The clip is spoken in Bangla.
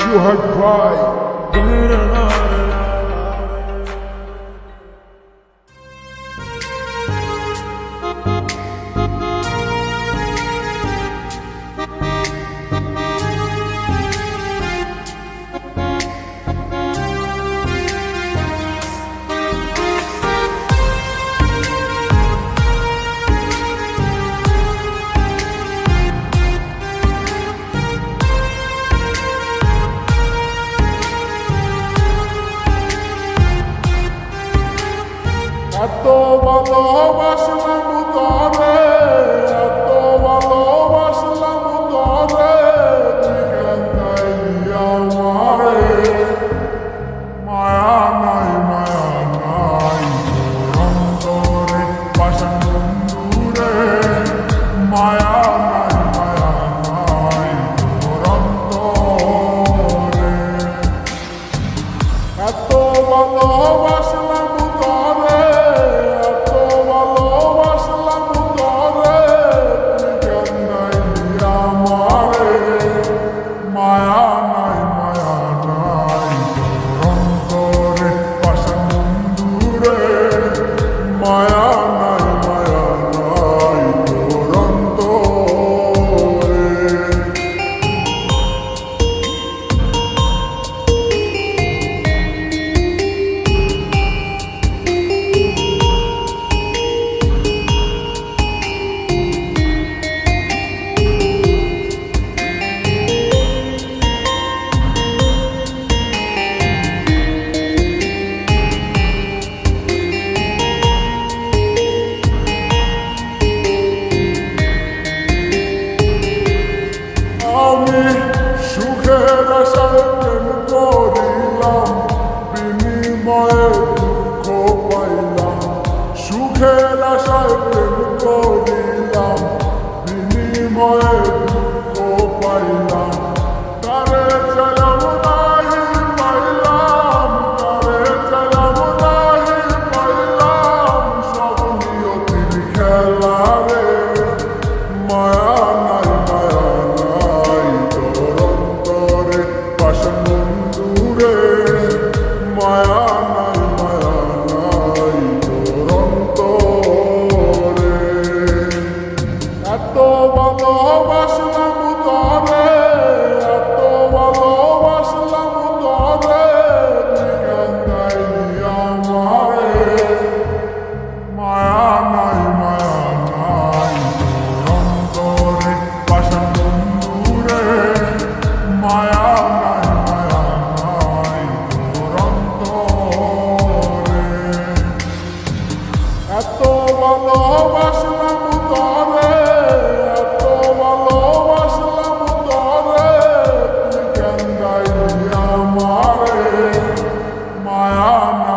সোহাগ ভাই। এত ভালোবাসলাম তরে, এত ভালোবাসলাম তরে, আমারে মায়া নাই, মায়া নাই তোর অন্তরে পাশান বন্ধুরে, মায়া নাই, মায়া নাই তোর অন্তরে। এত ভালোবাসলাম তরে, এত ভালোবাসলাম তরে, তুই কান্দাইলি আমারে, মায়া নাই, মায়া নাই তোর অন্তরে পাশান বন্ধুরে, মায়া নাই, মায়া নাই তোর অন্তরে। আমি সুখের আশায় প্রেম করিলাম, বিনিময়ে দুঃখ পাইলাম। সুখের আশায় প্রেম করিলাম, বিনিময়ে দুঃখ পাইলাম। তারে চাইলাম নাহি পাইলাম, তারে চাইলাম নাহি পাইলাম, সব নিয়তির খেলা রে, মায়া নাই, মায়া নাই তোর অন্তরে পাশান বন্ধুরে, মায়া নাই, মায়া নাই তোর অন্তরে। এত ভালোবাসলাম তরে, এত ভালোবাসলাম তরে, তুই কান্দাইলি আমারে, মায়া নাই, মায়া নাই তোর অন্তরে পাশান বন্ধুরে, মায়া নাই, মায়া নাই তোর অন্তরে। এত ভালোবাসলাম তরে, এত ভালোবাসলাম তরে, তুই কান্দাইলি আমারে, মায়া নাই।